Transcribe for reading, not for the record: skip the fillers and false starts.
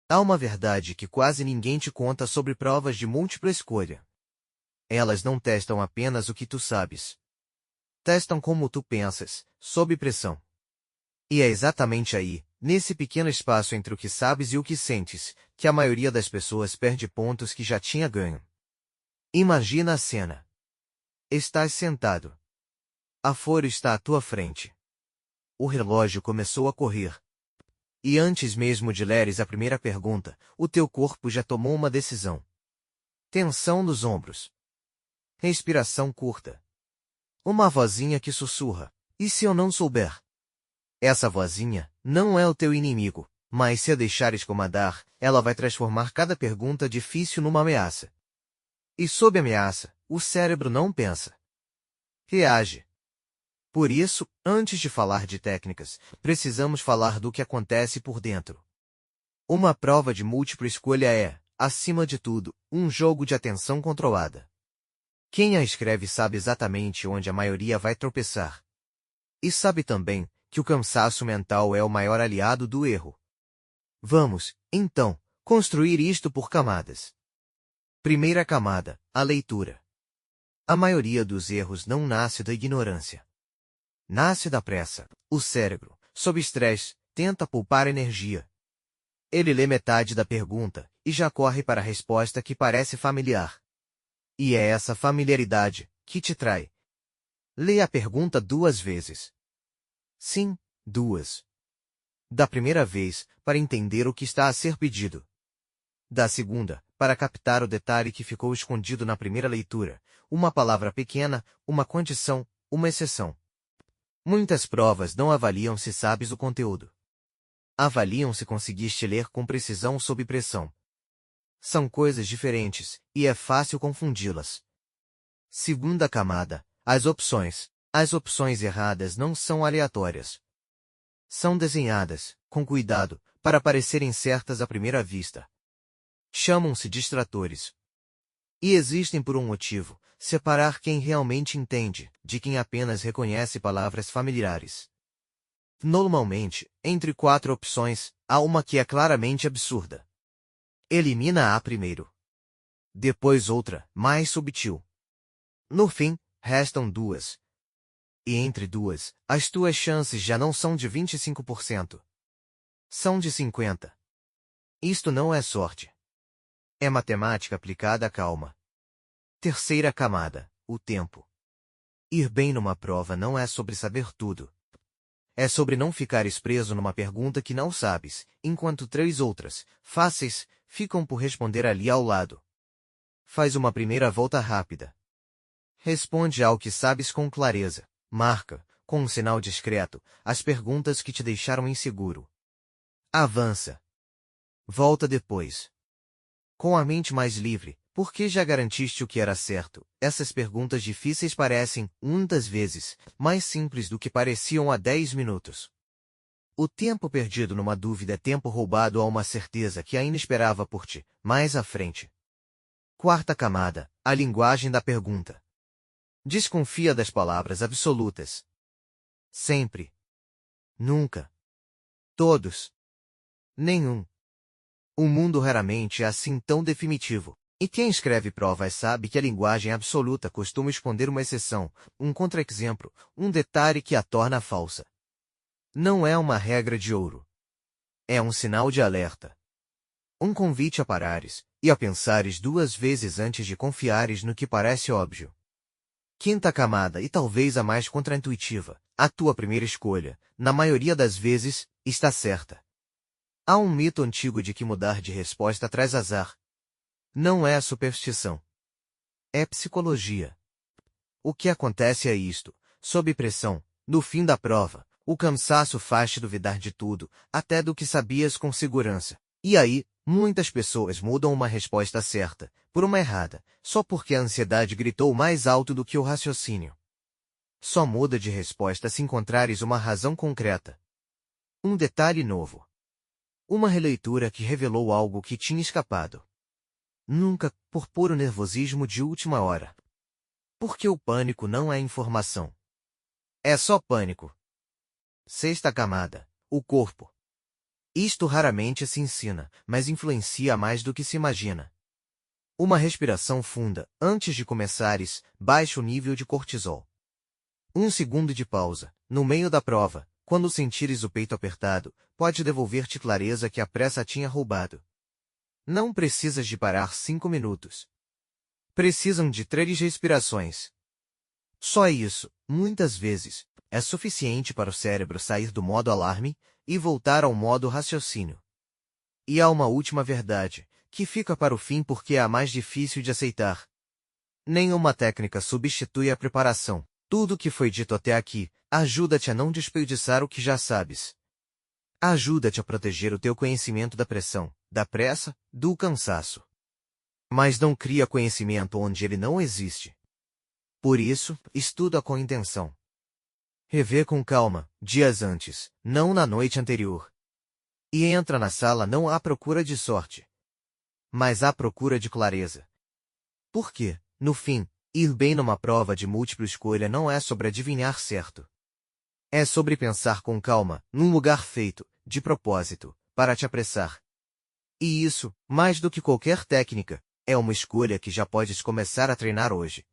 Há uma verdade que quase ninguém te conta sobre provas de múltipla escolha. Elas não testam apenas o que tu sabes. Testam como tu pensas, sob pressão. E é exatamente aí, nesse pequeno espaço entre o que sabes e o que sentes, que a maioria das pessoas perde pontos que já tinha ganho. Imagina a cena. Estás sentado. A folha está à tua frente. O relógio começou a correr. E antes mesmo de leres a primeira pergunta, o teu corpo já tomou uma decisão. Tensão nos ombros. Respiração curta. Uma vozinha que sussurra. E se eu não souber? Essa vozinha não é o teu inimigo, mas se a deixares comandar, ela vai transformar cada pergunta difícil numa ameaça. E sob ameaça, o cérebro não pensa. Reage. Por isso, antes de falar de técnicas, precisamos falar do que acontece por dentro. Uma prova de múltipla escolha é, acima de tudo, um jogo de atenção controlada. Quem a escreve sabe exatamente onde a maioria vai tropeçar. E sabe também que o cansaço mental é o maior aliado do erro. Vamos, então, construir isto por camadas. Primeira camada, a leitura. A maioria dos erros não nasce da ignorância. Nasce da pressa. O cérebro, sob estresse, tenta poupar energia. Ele lê metade da pergunta e já corre para a resposta que parece familiar. E é essa familiaridade que te trai. Lê a pergunta 2 vezes. Sim, 2. Da primeira vez, para entender o que está a ser pedido. Da segunda, para captar o detalhe que ficou escondido na primeira leitura, uma palavra pequena, uma condição, uma exceção. Muitas provas não avaliam se sabes o conteúdo. Avaliam se conseguiste ler com precisão sob pressão. São coisas diferentes, e é fácil confundi-las. Segunda camada, as opções. As opções erradas não são aleatórias. São desenhadas, com cuidado, para parecerem certas à primeira vista. Chamam-se distratores. E existem por um motivo: separar quem realmente entende, de quem apenas reconhece palavras familiares. Normalmente, entre 4 opções, há uma que é claramente absurda. Elimina-a primeiro. Depois outra, mais subtil. No fim, restam 2. E entre 2, as tuas chances já não são de 25%. São de 50%. Isto não é sorte. É matemática aplicada à calma. Terceira camada, o tempo. Ir bem numa prova não é sobre saber tudo. É sobre não ficares preso numa pergunta que não sabes, enquanto 3 outras, fáceis, ficam por responder ali ao lado. Faz uma primeira volta rápida. Responde ao que sabes com clareza. Marca, com um sinal discreto, as perguntas que te deixaram inseguro. Avança. Volta depois. Com a mente mais livre, porque já garantiste o que era certo, essas perguntas difíceis parecem, muitas vezes, mais simples do que pareciam há 10 minutos. O tempo perdido numa dúvida é tempo roubado a uma certeza que ainda esperava por ti, mais à frente. Quarta camada, a linguagem da pergunta. Desconfia das palavras absolutas. Sempre. Nunca. Todos. Nenhum. O mundo raramente é assim tão definitivo. E quem escreve provas sabe que a linguagem absoluta costuma esconder uma exceção, um contra-exemplo, um detalhe que a torna falsa. Não é uma regra de ouro. É um sinal de alerta. Um convite a parares, e a pensares 2 vezes antes de confiares no que parece óbvio. Quinta camada, e talvez a mais contraintuitiva, a tua primeira escolha, na maioria das vezes, está certa. Há um mito antigo de que mudar de resposta traz azar. Não é superstição. É psicologia. O que acontece é isto: sob pressão, no fim da prova, o cansaço faz-te duvidar de tudo, até do que sabias com segurança. E aí, muitas pessoas mudam uma resposta certa, por uma errada, só porque a ansiedade gritou mais alto do que o raciocínio. Só muda de resposta se encontrares uma razão concreta. Um detalhe novo. Uma releitura que revelou algo que tinha escapado. Nunca, por puro nervosismo de última hora. Porque o pânico não é informação. É só pânico. Sexta camada, o corpo. Isto raramente se ensina, mas influencia mais do que se imagina. Uma respiração funda, antes de começares, baixa o nível de cortisol. 1 segundo de pausa, no meio da prova, quando sentires o peito apertado, pode devolver-te clareza que a pressa tinha roubado. Não precisas de parar 5 minutos. Precisam de 3 respirações. Só isso, muitas vezes, é suficiente para o cérebro sair do modo alarme e voltar ao modo raciocínio. E há uma última verdade, que fica para o fim porque é a mais difícil de aceitar. Nenhuma técnica substitui a preparação. Tudo o que foi dito até aqui ajuda-te a não desperdiçar o que já sabes. Ajuda-te a proteger o teu conhecimento da pressão, da pressa, do cansaço. Mas não cria conhecimento onde ele não existe. Por isso, estuda com intenção. Revê com calma, dias antes, não na noite anterior. E entra na sala não à procura de sorte, mas à procura de clareza. Porque, no fim, ir bem numa prova de múltipla escolha não é sobre adivinhar certo. É sobre pensar com calma, num lugar feito, de propósito, para te apressar. E isso, mais do que qualquer técnica, é uma escolha que já podes começar a treinar hoje.